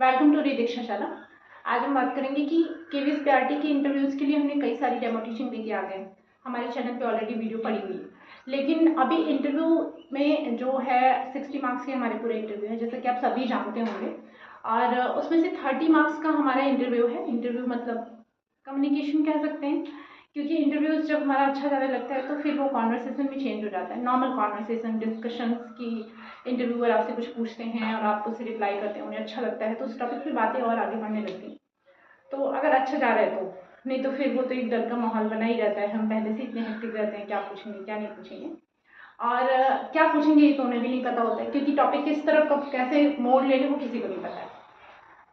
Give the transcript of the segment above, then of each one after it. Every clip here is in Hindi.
Welcome to दीक्षाशाला। आज हम बात करेंगे कि केवीएस पीआरटी के इंटरव्यूज़ के लिए हमने कई सारी डेमो टीचिंग लेके आ गए। हमारे चैनल पे ऑलरेडी वीडियो पड़ी हुई है, लेकिन अभी इंटरव्यू में जो है 60 मार्क्स के हमारे पूरे इंटरव्यू है, जैसे कि आप सभी जानते होंगे। और उसमें से 30 मार्क्स का हमारा इंटरव्यू है। इंटरव्यू मतलब कम्युनिकेशन कह सकते हैं, क्योंकि इंटरव्यूज जब हमारा अच्छा जाने लगता है तो फिर वो कॉन्वर्सेशन में चेंज हो जाता है। नॉर्मल कॉन्वर्सेशन डिस्कशंस की इंटरव्यूअर आपसे कुछ पूछते हैं और आप उससे रिप्लाई करते हैं, उन्हें अच्छा लगता है तो उस टॉपिक पे बातें और आगे बढ़ने लगती हैं। तो अगर अच्छा जा रहा है तो, नहीं तो फिर वो तो एक डर का माहौल बना ही रहता है। हम पहले से इतने हेक्टिक रहते हैं, क्या पूछेंगे क्या नहीं पूछेंगे, और क्या पूछेंगे ये तो उन्हें भी नहीं पता होता है, क्योंकि टॉपिक किस तरफ कब कैसे मोड़ ले ले वो किसी को नहीं पता है।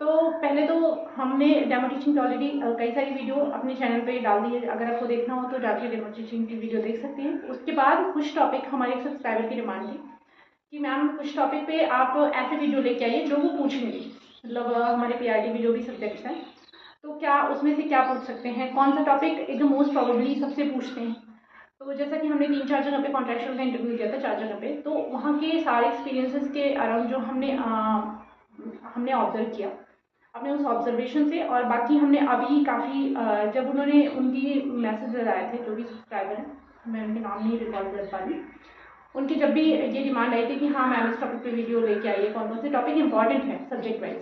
तो पहले तो हमने डेमो टीचिंग की ऑलरेडी कई सारी वीडियो अपने चैनल पे डाल दी है। अगर आपको देखना हो तो जाके डेमो टीचिंग की वीडियो देख सकते हैं। उसके बाद कुछ टॉपिक हमारे एक सब्सक्राइबर की डिमांड थी कि मैम कुछ टॉपिक पे आप ऐसे वीडियो लेके आइए जो वो पूछेंगे, मतलब हमारे पीआरटी में जो भी सब्जेक्ट्स हैं, तो क्या उसमें से क्या पूछ सकते हैं, कौन सा टॉपिक एकदम मोस्ट प्रोबेबली सबसे पूछते हैं। तो जैसा कि हमने 3-4 जगह पे कॉन्ट्रेक्चुअल का इंटरव्यू दिया था, 4 जगह पे, तो वहाँ के सारे एक्सपीरियंसेस के अराउंड जो हमने ऑब्जर्व किया अपने उस ऑब्जर्वेशन से। और बाकी हमने अभी काफ़ी जब उन्होंने उनकी मैसेज आए थे, जो भी सब्सक्राइबर हैं, मैं उनके नाम नहीं रिकॉर्ड कर पा रही, उनकी जब भी ये डिमांड आई थी कि हाँ मैम इस टॉपिक पे वीडियो लेके आइए, कौन कौन से टॉपिक इंपॉर्टेंट है सब्जेक्ट वाइज,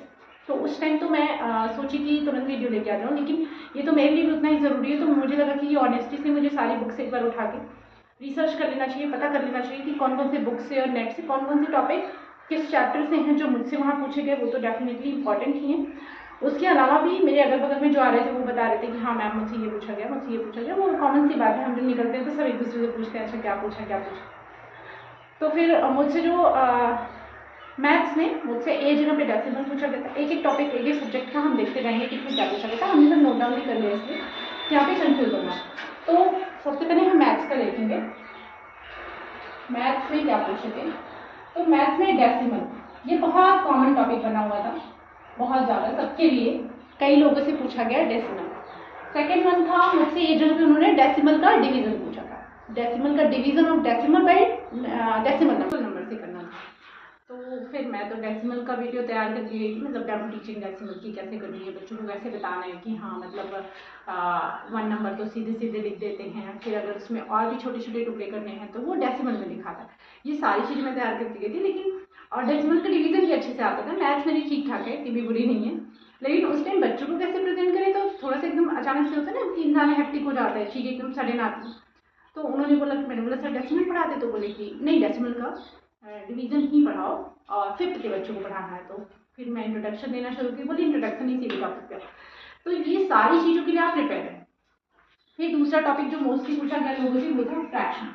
तो उस टाइम तो मैं सोची कि तुरंत वीडियो लेके आ जाऊँ। लेकिन ये तो मेरे लिए भी उतना ही ज़रूरी है, तो मुझे लगा कि ये ऑनेस्टी से मुझे सारी बुक्स एक बार उठा के रिसर्च कर लेना चाहिए, पता कर लेना चाहिए कि कौन कौन से बुक्स से और नेट से कौन कौन से टॉपिक किस चैप्टर से हैं जो मुझसे वहाँ पूछे गए, वो तो डेफिनेटली इंपॉर्टेंट ही हैं। उसके अलावा भी मेरे अगल बगल में जो आ रहे थे वो बता रहे थे कि हाँ मैम मुझसे ये पूछा गया, मुझसे ये पूछा गया। वो कॉमन सी बात है, हम जब निकलते हैं तो सब एक दूसरे से पूछते हैं अच्छा क्या पूछा क्या पूछा। तो फिर मुझसे जो मैथ्स में मुझसे ए जगह पे डेसिमल पूछा गया था। एक एक टॉपिक एक एक सब्जेक्ट का हम देखते जाएंगे कि इसमें क्या पूछा गया था। हमने सब नोट डाउन भी कर लिया, इसलिए कि यहाँ पे कंफ्यूज होगा। तो सबसे पहले हम मैथ्स का देखेंगे, मैथ्स में क्या पूछे थे। तो मैथ्स में डेसिमल, ये बहुत कॉमन टॉपिक बना हुआ था, बहुत ज़्यादा सबके लिए, कई लोगों से पूछा गया डेसिमल। सेकेंड वन था मुझसे ये जगह पे उन्होंने डेसिमल का डिवीजन पूछा था, डेसिमल का division of decimal by decimal number से करना था। तो फिर मैं तो डेसिमल का वीडियो तैयार करके गई थी, मतलब डेमो टीचिंग डेसिमल की कैसे करनी है, बच्चों को कैसे बताना है कि हाँ मतलब 1 नंबर तो सीधे सीधे लिख देते हैं, फिर अगर उसमें और भी छोटे छोटे टुकड़े करने हैं तो वो डेसिमल में लिखा था। ये सारी चीज़ें मैं तैयार करके गई थी, लेकिन और डेसिमल का डिवीजन भी अच्छे से आता था। मैथ्स मेरी ठीक ठाक है, इतनी भी बुरी नहीं है, लेकिन उस टाइम बच्चों को कैसे प्रेजेंट करें तो थोड़ा सा एकदम अचानक से होता है ना कि इंसान हेक्टिक हो जाता है, चीज़ें एकदम सडन आती। तो उन्होंने बोला कि मैंने बोला सर डेसिमल पढ़ाते, तो बोले कि नहीं डेसिमल का डिवीजन ही पढ़ाओ और 5th के बच्चों को पढ़ाना है। तो फिर मैं इंट्रोडक्शन देना शुरू की, बोली इंट्रोडक्शन ही सीधे टॉपिक पे। तो ये सारी चीज़ों के लिए आप प्रिपेयर हैं। फिर दूसरा टॉपिक जो मोस्टली पूछा गया लोगों से वो था फ्रैक्शन।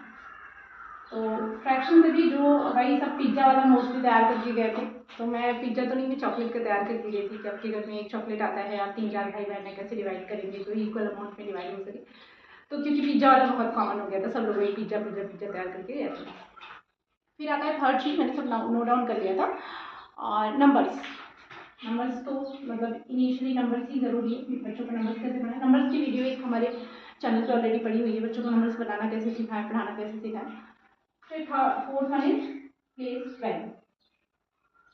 तो फ्रैक्शन से भी जो भाई सब पिज्ज़ा वाला मोस्टली तैयार करके गए थे, तो मैं पिज्ज़ा तो नहीं, मैं चॉकलेट का तैयार करके गई थी कि आपके घर में एक चॉकलेट आता है, आप 3-4 भाई बहन कैसे डिवाइड करेंगे तो इक्वल अमाउंट में डिवाइड हो सके। तो क्योंकि पिज्ज़ा वाला बहुत कॉमन हो गया था, सब लोग वही पिज्ज़ा पिज्ज़ा पिज्ज़ा तैयार करके गए थे। फिर आता है थर्ड चीज़, मैंने सब नोट डाउन कर लिया था, और नंबर्स। नंबर्स तो मतलब इनिशियली नंबर्स ही ज़रूरी है, बच्चों को नंबर्स कैसे बनाए। नंबर्स की वीडियो एक हमारे चैनल पे ऑलरेडी पड़ी हुई है, बच्चों को नंबर्स बनाना कैसे सिखाएं, पढ़ाना कैसे सिखाएं। फिर fourth one is place value.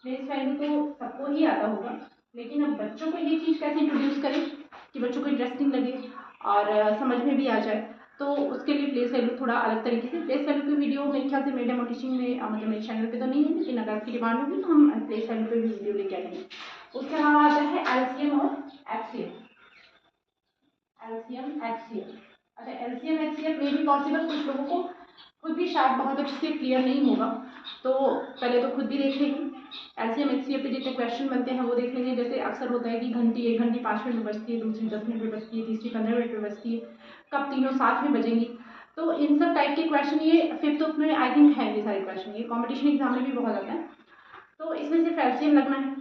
Place value तो सबको ही आता होगा, लेकिन अब बच्चों को ये चीज़ कैसे इंट्रोड्यूस करें कि बच्चों को इंटरेस्टिंग लगे और समझ में भी आ जाए, तो उसके लिए प्लेस वैल्यू थोड़ा अलग तरीके से। प्लेस वैल्यू की वीडियो मेरे ख्याल से मेरे डेमो टीचिंग में मतलब मेरे चैनल पे तो नहीं है, लेकिन अगर आपकी डिमांड होगी तो हम प्लेस वैल्यू पे भी वीडियो लेके आएंगे। उसके अलावा आता है एलसीएम और एचसीएफ। एलसीएम एचसीएफ, अच्छा एलसीएम एचसीएफ में भी पॉसिबल, कुछ लोगों को खुद भी शायद बहुत अच्छे से क्लियर नहीं होगा, तो पहले तो खुद भी देख लेंगे। एलसीएम एचसीएफ पे जितने क्वेश्चन बनते हैं वो देख लेंगे। जैसे अक्सर होता है कि घंटी 1 घंटी 5 मिनट में बजती है, दूसरी 10 मिनट में बजती है, तीसरी 15 मिनट में बजती है, कब तीनों साथ में बजेंगी। तो इन सब टाइप के क्वेश्चन ये 5th में आई थिंक है, ये सारे क्वेश्चन ये कॉम्पिटिशन एग्जाम में भी बहुत आता है। तो इसमें सिर्फ एलसीएम लगना है,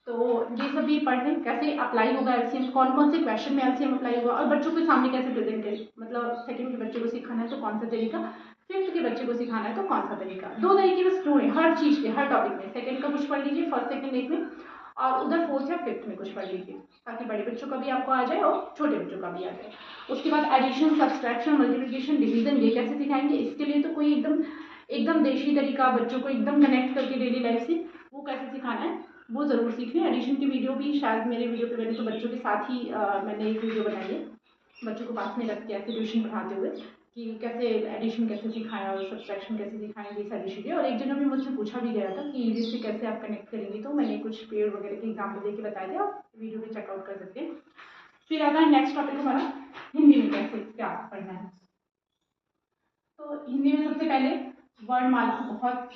तो ये सब भी पढ़ लें कैसे अप्लाई होगा एलसीएम, कौन कौन से क्वेश्चन में एलसीएम अप्लाई होगा, और बच्चों के सामने कैसे प्रेजेंट करें। मतलब 2nd के बच्चे को सिखाना है तो कौन सा तरीका, 5th के बच्चे को सिखाना है तो कौन सा तरीका। 2 तरीके बस ढूंढें हर चीज़ के, हर टॉपिक में। 2nd का कुछ पढ़ लीजिए, 1st 2nd एक में, और उधर 4th या 5th में कुछ पढ़ लीजिए, ताकि बड़े बच्चों का भी आपको आ जाए और छोटे बच्चों का भी आ जाए। उसके बाद एडिशन, सब्सट्रैक्शन, मल्टीप्लिकेशन, डिवीजन ये कैसे सिखाएंगे, इसके लिए तो कोई एकदम एकदम देशी तरीका, बच्चों को एकदम कनेक्ट करके डेली लाइफ से वो कैसे सिखाना है वो ज़रूर सीख लें। एडिशन की वीडियो भी शायद मेरे वीडियो पे मैंने तो बच्चों के साथ ही मैंने एक वीडियो बनाई है, बच्चों को पास में रख के ऐसे ट्यूशन पढ़ाते हुए कि कैसे एडिशन कैसे सिखाएं और सब्सट्रैक्शन कैसे सिखाएं, ये सारी चीज़ें। और एक जगह भी मुझसे पूछा भी गया था कि ईवीएस से कैसे आप कनेक्ट करेंगे, तो मैंने कुछ पेड़ वगैरह के एग्जाम्पल देके बताए थे, आप वीडियो में चेकआउट कर सकते हैं। फिर आता है नेक्स्ट टॉपिक हमारा हिंदी में कैसे क्या पढ़ना है। तो हिंदी में सबसे पहले वर्णमाला, बहुत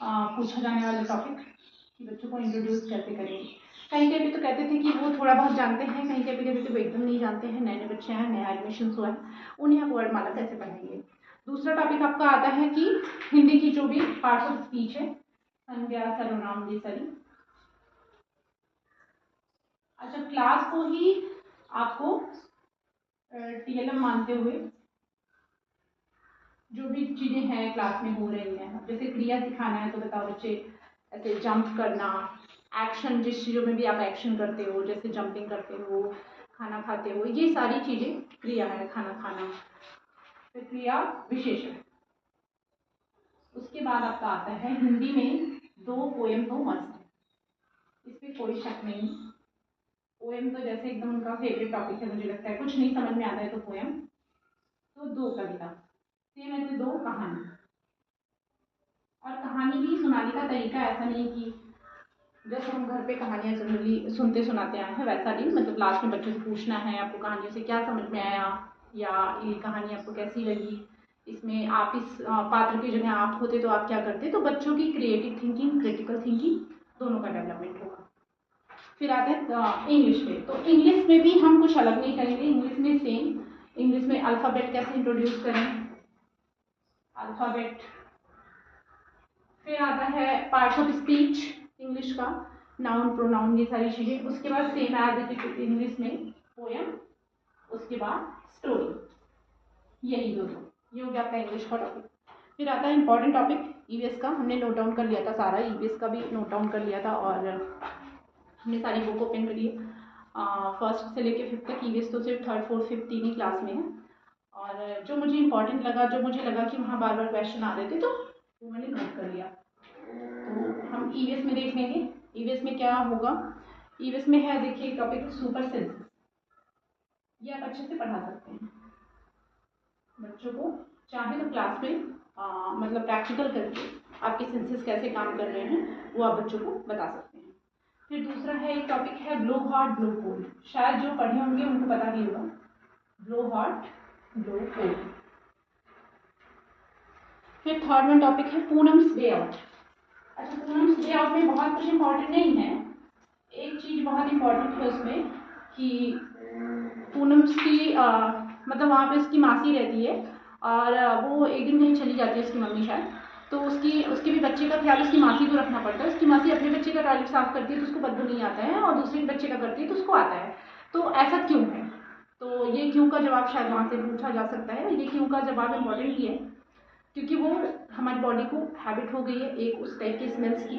पूछा जाने वाला टॉपिक कि बच्चों को इंट्रोड्यूस कैसे करेंगे। कहीं कहीं भी तो कहते थे कि वो थोड़ा बहुत जानते हैं, कहीं कहीं कहते थे वो एकदम नहीं जानते हैं, नए नए बच्चे हैं, नया एडमिशन हुआ है, उन्हें आप वर्णमाला कैसे पढ़ाएंगे। दूसरा टॉपिक आपका आता है कि हिंदी की जो भी पार्ट्स ऑफ स्पीच है, संज्ञा, सर्वनाम, ये सारी। अच्छा, क्लास को ही आपको टीएलएम मानते हुए जो भी चीजें हैं क्लास में हो रही हैं, जैसे क्रिया सिखाना है तो बताओ बच्चे ऐसे जंप करना, एक्शन जिस चीज़ों में भी आप एक्शन करते हो, जैसे जंपिंग करते हो, खाना खाते हो, ये सारी चीज़ें क्रिया है, खाना खाना, तो क्रिया विशेषण। उसके बाद आपका आता है हिंदी में 2 पोएम तो मस्त है, इसमें कोई शक नहीं। पोएम तो जैसे एकदम उनका फेवरेट टॉपिक है, मुझे लगता है कुछ नहीं समझ में आता है तो पोएम, तो 2 कविता, सेम ऐसे 2 कहानी। और कहानी भी सुनाने का तरीका ऐसा नहीं कि जैसे हम घर पे कहानियाँ जनरली सुनते सुनाते आए हैं वैसा नहीं, मतलब लास्ट में बच्चों से पूछना है आपको कहानियों से क्या समझ में आया, या ये कहानी आपको कैसी लगी, इसमें आप इस पात्र की जगह आप होते तो आप क्या करते। तो बच्चों की क्रिएटिव थिंकिंग, क्रिटिकल थिंकिंग दोनों का डेवलपमेंट होगा। फिर आते हैं इंग्लिश में, तो इंग्लिश में भी हम कुछ अलग नहीं करेंगे। इंग्लिश में सेम, इंग्लिश में अल्फ़ाबेट कैसे इंट्रोड्यूस करें, अल्फ़ाबेट। फिर आता है पार्ट्स ऑफ स्पीच इंग्लिश का, नाउन, प्रोनाउन, ये सारी चीज़ें। उसके बाद same as it is English में पोएम, उसके बाद स्टोरी, यही दो, ये हो गया आपका इंग्लिश का टॉपिक। फिर आता है इंपॉर्टेंट टॉपिक ईवीएस का, हमने नोट डाउन कर लिया था सारा, ईवीएस का भी नोट डाउन कर लिया था और हमने सारी बुक ओपन करी है। फर्स्ट से लेके 5th तक ईवीएस तो सिर्फ 3rd 4th 5th 3 ही क्लास में है। और जो मुझे इंपॉर्टेंट लगा, जो मुझे लगा कि वहाँ बार बार क्वेश्चन आ रहे थे, तो वो मैंने नोट कर लिया। तो हम ईवीएस में देख लेंगे, ईवीएस में क्या होगा। ईवीएस में है, देखिए टॉपिक सुपर सेंस, ये आप अच्छे से पढ़ा सकते हैं बच्चों को, चाहे तो क्लास में मतलब प्रैक्टिकल करके आपके सेंसेस कैसे काम कर रहे हैं वो आप बच्चों को बता सकते हैं। फिर दूसरा है, एक टॉपिक है ब्लो हॉट ब्लो कोल्ड, शायद जो पढ़े होंगे उनको पता भी होगा, ब्लो हॉट ब्लो कोल्ड। फिर थर्ड वन टॉपिक है पूनम्स डे आउट। अच्छा, पूनम्स डे आउट में बहुत कुछ इंपॉर्टेंट नहीं है, एक चीज बहुत इंपॉर्टेंट है उसमें कि पूनम्स की मतलब वहाँ पे उसकी मासी रहती है और वो एक दिन कहीं चली जाती है उसकी मम्मी शायद, तो उसके भी बच्चे का ख्याल उसकी मासी को रखना पड़ता है। उसकी मासी अपने बच्चे का टॉयलेट साफ करती है तो उसको बदबू नहीं आता है, और दूसरे बच्चे का करती है तो उसको आता है। तो ऐसा क्यों है, तो ये क्यों का जवाब शायद वहाँ से पूछा जा सकता है। ये क्यों का जवाब इम्पोर्टेंट ही है क्योंकि वो हमारी बॉडी को हैबिट हो गई है एक उस टाइप की स्मेल्स की।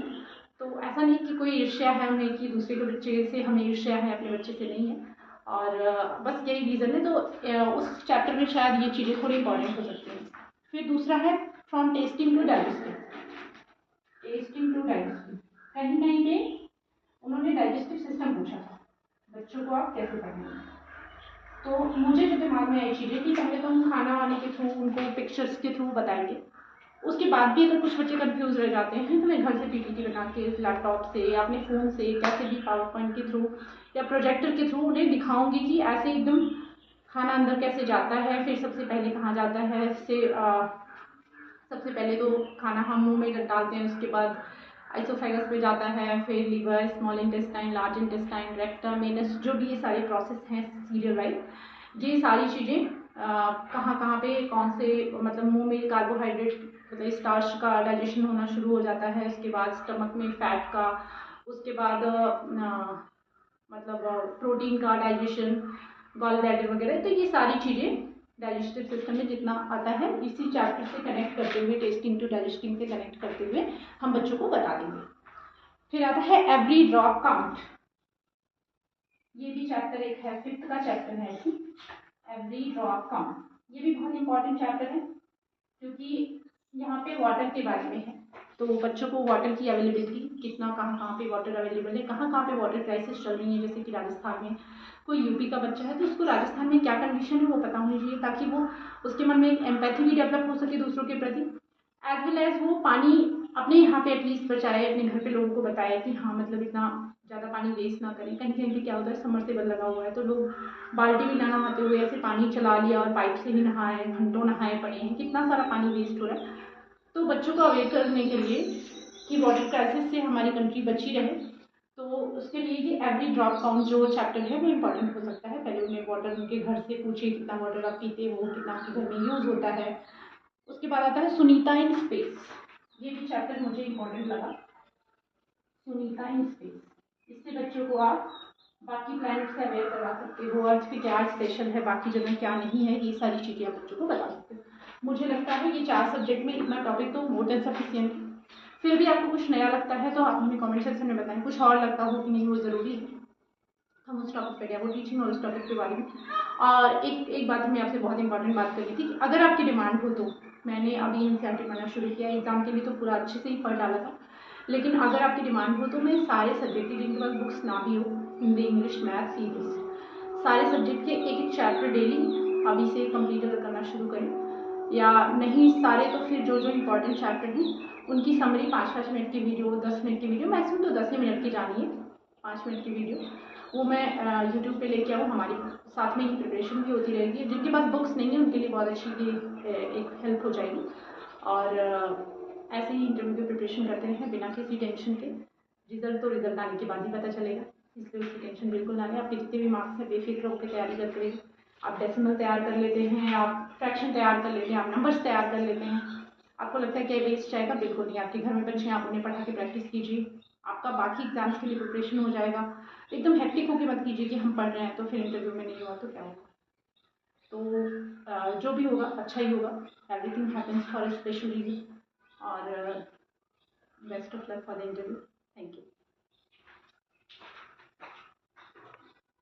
तो ऐसा नहीं कि कोई ईर्ष्या है उन्हें कि दूसरे के बच्चे से हमें ईर्ष्या है, अपने बच्चे से नहीं है, और बस यही रीज़न है। तो उस चैप्टर में शायद ये चीज़ें थोड़ी इंपॉर्टेंट हो सकती हैं। फिर दूसरा है from tasting to digesting, tasting to digesting, कहीं कहीं पे उन्होंने डाइजेस्टिव सिस्टम पूछा था, बच्चों को आप कैसे पढ़ाएंगे। तो मुझे जो दिमाग में आई चीज़ें कि पहले तो हम खाना वाने के थ्रू उनको पिक्चर्स के थ्रू बताएंगे, उसके बाद भी अगर कुछ बच्चे कंफ्यूज रह जाते हैं तो मैं घर से पीपीटी बना के लैपटॉप से या अपने फ़ोन से कैसे भी पावर पॉइंट के थ्रू या प्रोजेक्टर के थ्रू उन्हें दिखाऊंगी कि ऐसे एकदम खाना अंदर कैसे जाता है, फिर सबसे पहले कहाँ जाता है, सबसे पहले तो खाना हम मुंह में डालते हैं, उसके बाद आइसोफेगस पे जाता है, फिर liver, small intestine, large intestine, rectum, anus, जो भी ये सारे प्रोसेस हैं सीरियल वाइज, ये सारी चीज़ें कहाँ कहाँ पे कौन से मतलब मुंह में कार्बोहाइड्रेट मतलब स्टार्च का डाइजेशन होना शुरू हो जाता है, उसके बाद स्टमक में फैट का, उसके बाद मतलब प्रोटीन का डाइजेशन, गॉल ब्लैडर वगैरह। तो ये सारी चीज़ें डाइजेस्टिव सिस्टम में जितना आता है इसी चैप्टर से कनेक्ट करते हुए, टेस्टिंग टू डाइजेस्टिंग से कनेक्ट करते हुए हम बच्चों को बता देंगे। फिर आता है एवरी ड्रॉप काउंट, ये भी चैप्टर एक है, 5th का चैप्टर है एवरी ड्रॉप काउंट। ये भी बहुत इंपॉर्टेंट चैप्टर है क्योंकि यहाँ पे वाटर के बारे में है तो बच्चों को वाटर की अवेलेबिलिटी कितना, कहाँ कहाँ पे वाटर अवेलेबल है, कहाँ कहाँ पे वाटर क्राइसिस चल रही है, जैसे कि राजस्थान में कोई यूपी का बच्चा है तो उसको राजस्थान में क्या कंडीशन है वो पता होनी चाहिए, ताकि वो उसके मन में एक एम्पैथी भी डेवलप हो सके दूसरों के प्रति, एज वेल एज वो पानी अपने यहाँ पे एटलीस्ट बचाए, अपने घर पे लोगों को बताए कि हाँ मतलब इतना ज़्यादा पानी वेस्ट ना करें। कहीं कहीं पे क्या होता है समरसेबल लगा हुआ है तो लोग बाल्टी में ना नहाते हुए ऐसे पानी चला लिया और पाइप से ही नहाए, घंटों नहाए पड़े हैं, कितना सारा पानी वेस्ट हो रहा है। तो बच्चों को अवेयर करने के लिए कि वाटर क्राइसिस से हमारी कंट्री बची रहे, तो उसके लिए ये एवरी ड्रॉप काउंट जो चैप्टर है वो इम्पोर्टेंट हो सकता है। पहले उन्हें वाटर उनके घर से पूछिए कितना वाटर आप पीते हो, कितना आपके घर में यूज़ होता है। उसके बाद आता है सुनीता इन स्पेस, ये भी चैप्टर मुझे इम्पोर्टेंट लगा, सुनीता इन स्पेस। इससे बच्चों को आप बाकी प्लैनेट से अवेयर करवा सकते हो, अर्थ पे क्या स्पेशल है, बाकी जगह क्या नहीं है, ये सारी चीज़ें आप बच्चों को बता सकते हो। मुझे लगता है कि 4 सब्जेक्ट में इतना टॉपिक तो मोर देन सफिशिएंट है। फिर भी आपको कुछ नया लगता है तो आप हमें कमेंट सेक्शन में बताएं, कुछ और लगता हो कि नहीं वो ज़रूरी है, हम उस टॉपिक पे गए, वो टीचिंग और उस टॉपिक के बारे में। और एक बात मैं आपसे बहुत इंपॉर्टेंट बात कर रही थी कि अगर आपकी डिमांड हो तो मैंने अभी एनसीईआरटी पढ़ना शुरू किया, एग्जाम के लिए तो पूरा अच्छे से ही पढ़ डाला था, लेकिन अगर आपकी डिमांड हो तो मैं सारे सब्जेक्ट की, जिनके पास बुक्स ना भी हो, हिंदी, इंग्लिश, मैथ, सीरीज, सारे सब्जेक्ट के एक एक चैप्टर डेली अभी से कंप्लीट अगर करना शुरू करें, या नहीं सारे तो फिर जो जो इम्पोर्टेंट चैप्टर हैं उनकी समरी 5-5 मिनट की वीडियो, 10 मिनट की वीडियो, मैक्सिमम तो 10 ही मिनट की जानी है, 5 मिनट की वीडियो वो मैं यूट्यूब पे लेके आऊँ, हमारी साथ में ही प्रिपरेशन भी होती रहेगी। जिनके पास बुक्स नहीं है उनके लिए बहुत अच्छी ये एक हेल्प हो जाएगी। और ऐसे ही इंटरव्यू की प्रिपरेशन करते रहें बिना किसी टेंशन के, रिजल्ट तो रिजल्ट आने के बाद ही पता चलेगा, इसलिए उसकी टेंशन बिल्कुल ना लें। आपके जितने भी मार्क्स हैं बेफिक्र होकर तैयारी करते रहिए। आप डेसिमल तैयार कर लेते हैं, आप फ्रैक्शन तैयार कर लेते हैं, आप नंबर्स तैयार कर लेते हैं, आपको लगता है कि वेस्ट जाएगा, बिल्कुल नहीं। आपके घर में बच्चे हैं, आप उन्हें पढ़ा के प्रैक्टिस कीजिए, आपका बाकी एग्जाम्स के लिए प्रिपरेशन हो जाएगा। एकदम हेक्टिक होकर मत कीजिए कि हम पढ़ रहे हैं तो फिर इंटरव्यू में नहीं हुआ तो क्या होगा। तो जो भी होगा अच्छा ही होगा, everything happens for a special reason. और best of luck for the interview. Thank you.